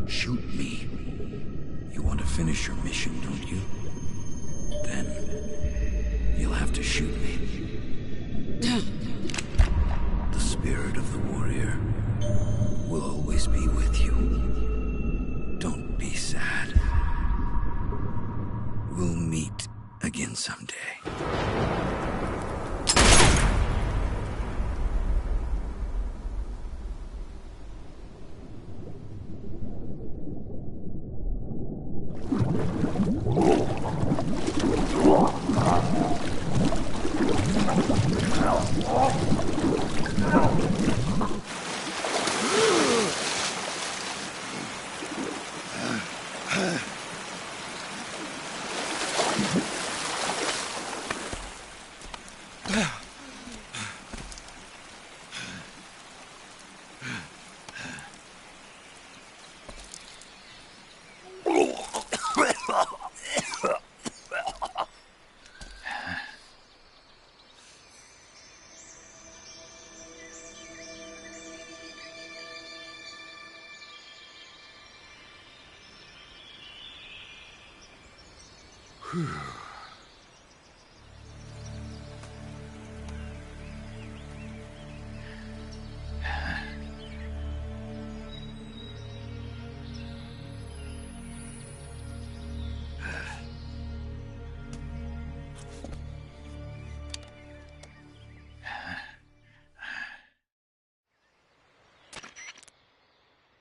Shoot me. You want to finish your mission, don't you? Then you'll have to shoot me. The spirit of the warrior will always be with you. Don't be sad. We'll meet again someday.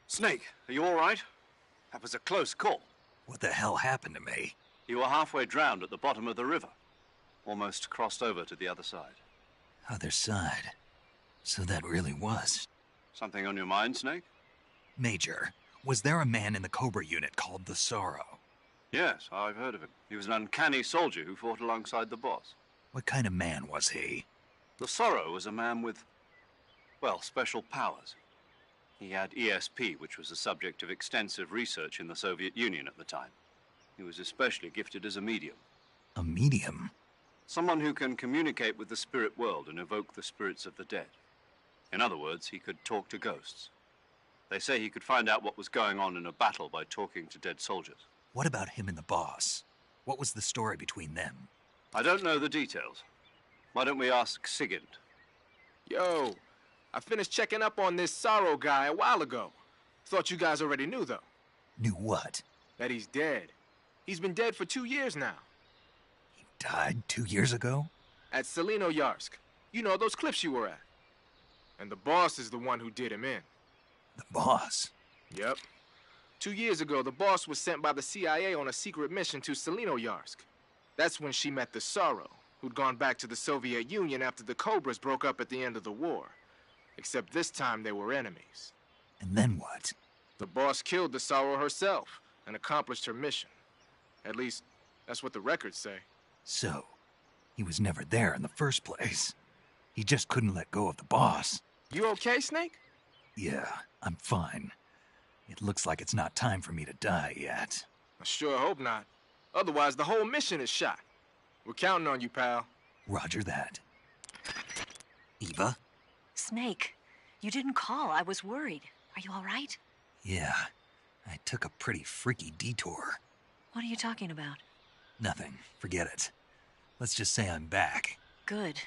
Snake, are you all right? That was a close call. What the hell happened to me? You were halfway drowned at the bottom of the river. Almost crossed over to the other side. Other side? So that really was. Something on your mind, Snake? Major, was there a man in the Cobra unit called the Sorrow? Yes, I've heard of him. He was an uncanny soldier who fought alongside the boss. What kind of man was he? The Sorrow was a man with, well, special powers. He had ESP, which was the subject of extensive research in the Soviet Union at the time. He was especially gifted as a medium. A medium? Someone who can communicate with the spirit world and evoke the spirits of the dead. In other words, he could talk to ghosts. They say he could find out what was going on in a battle by talking to dead soldiers. What about him and the boss? What was the story between them? I don't know the details. Why don't we ask Sigint? Yo, I finished checking up on this Sorrow guy a while ago. Thought you guys already knew, though. Knew what? That he's dead. He's been dead for 2 years now. He died 2 years ago? At Selino-Yarsk. You know, those cliffs you were at. And the boss is the one who did him in. The boss? Yep. 2 years ago, the boss was sent by the CIA on a secret mission to Selino-Yarsk. That's when she met the Sorrow, who'd gone back to the Soviet Union after the Cobras broke up at the end of the war. Except this time they were enemies. And then what? The boss killed the Sorrow herself and accomplished her mission. At least, that's what the records say. So, he was never there in the first place. He just couldn't let go of the boss. You okay, Snake? Yeah, I'm fine. It looks like it's not time for me to die yet. I sure hope not. Otherwise, the whole mission is shot. We're counting on you, pal. Roger that. Eva? Snake, you didn't call. I was worried. Are you all right? Yeah, I took a pretty freaky detour. What are you talking about? Nothing. Forget it. Let's just say I'm back. Good.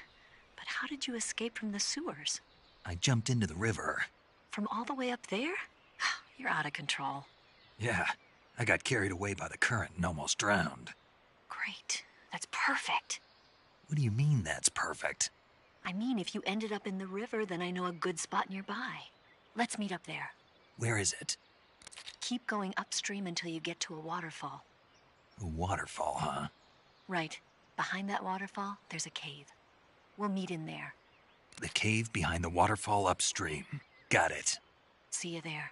But how did you escape from the sewers? I jumped into the river. From all the way up there? You're out of control. Yeah, I got carried away by the current and almost drowned. Great. That's perfect. What do you mean that's perfect? I mean, if you ended up in the river, then I know a good spot nearby. Let's meet up there. Where is it? Keep going upstream until you get to a waterfall. A waterfall, huh? Right. Behind that waterfall, there's a cave. We'll meet in there. The cave behind the waterfall upstream. Got it. See you there.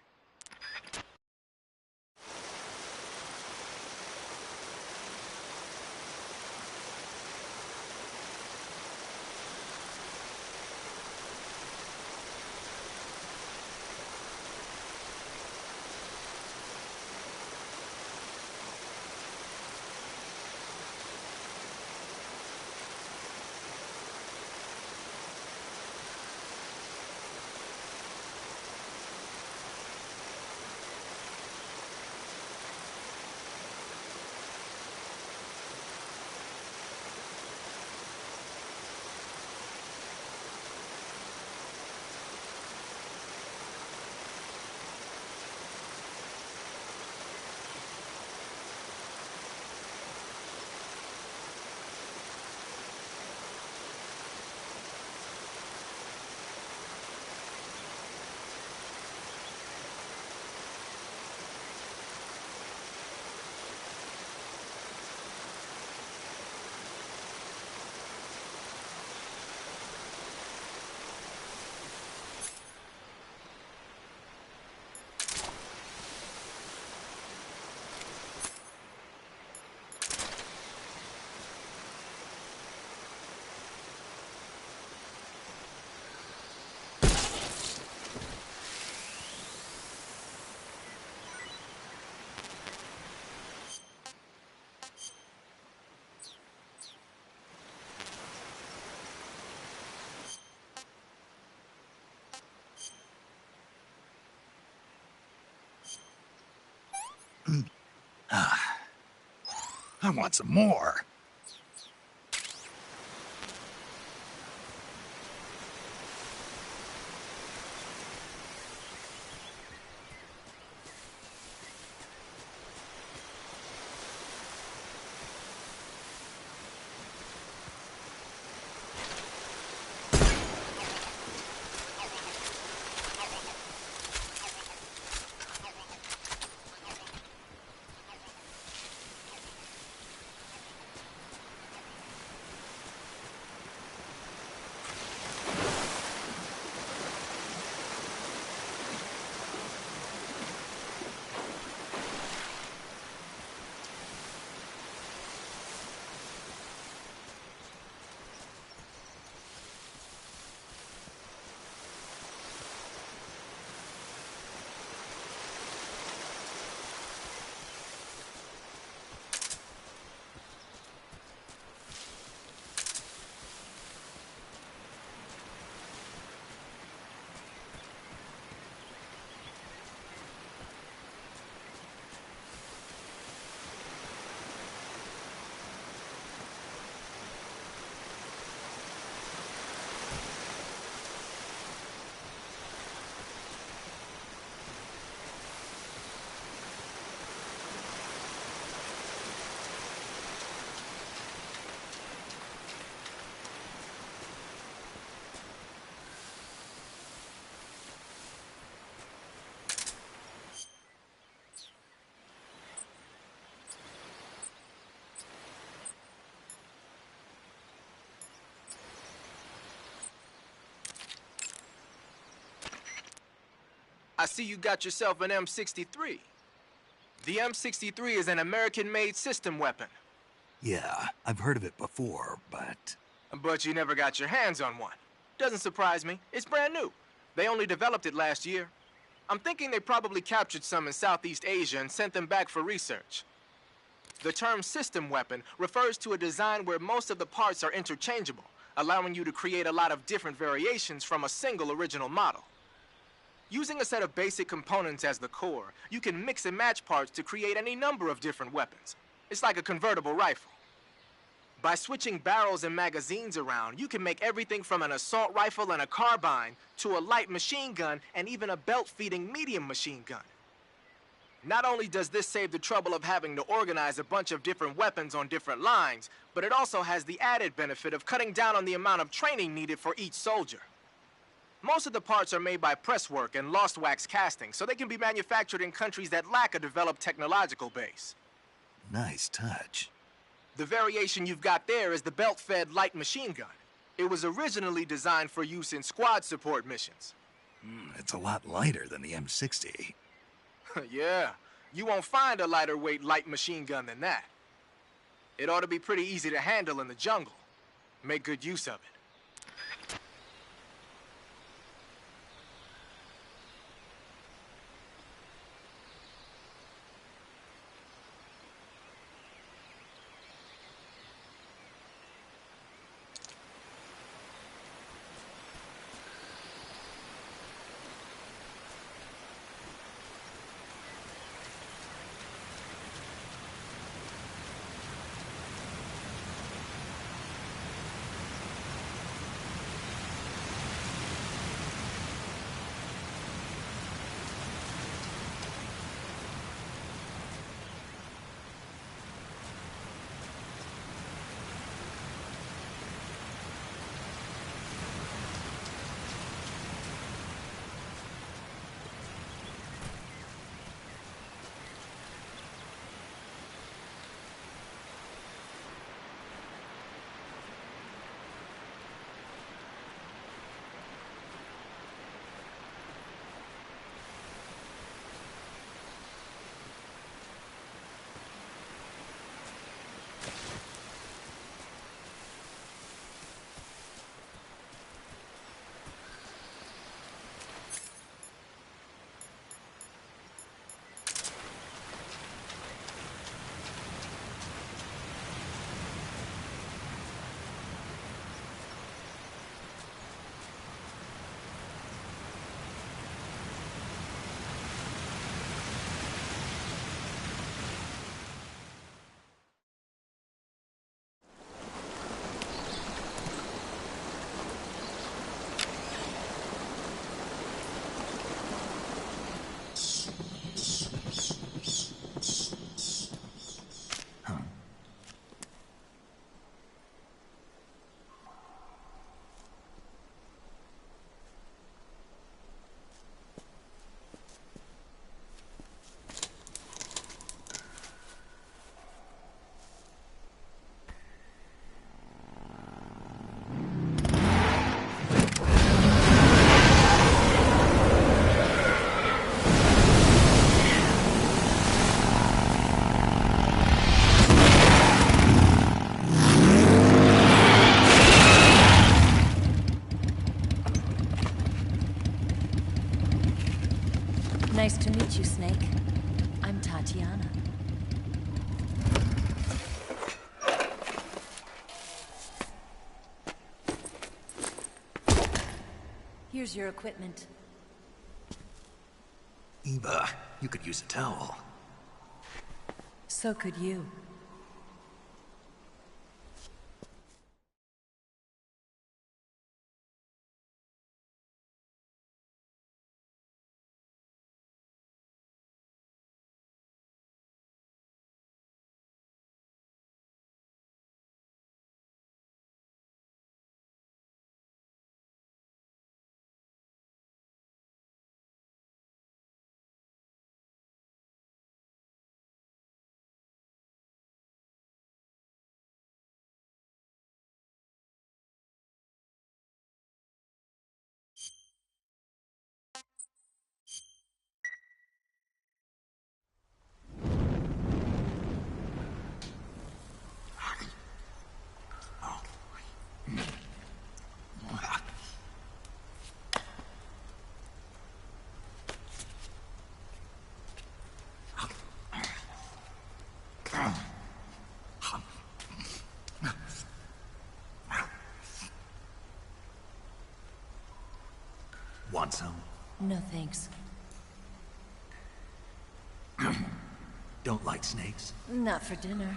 I want some more. I see you got yourself an M63. The M63 is an American-made system weapon. Yeah, I've heard of it before, but... But you never got your hands on one. Doesn't surprise me. It's brand new. They only developed it last year. I'm thinking they probably captured some in Southeast Asia and sent them back for research. The term system weapon refers to a design where most of the parts are interchangeable, allowing you to create a lot of different variations from a single original model. Using a set of basic components as the core, you can mix and match parts to create any number of different weapons. It's like a convertible rifle. By switching barrels and magazines around, you can make everything from an assault rifle and a carbine to a light machine gun and even a belt-feeding medium machine gun. Not only does this save the trouble of having to organize a bunch of different weapons on different lines, but it also has the added benefit of cutting down on the amount of training needed for each soldier. Most of the parts are made by presswork and lost wax casting, so they can be manufactured in countries that lack a developed technological base. Nice touch. The variation you've got there is the belt-fed light machine gun. It was originally designed for use in squad support missions. It's a lot lighter than the M60. Yeah, you won't find a lighter weight light machine gun than that. It ought to be pretty easy to handle in the jungle. Make good use of it. Snake. I'm Tatiana. Here's your equipment. Eva, you could use a towel. So could you. Want some? No thanks. Don't like snakes? Not for dinner.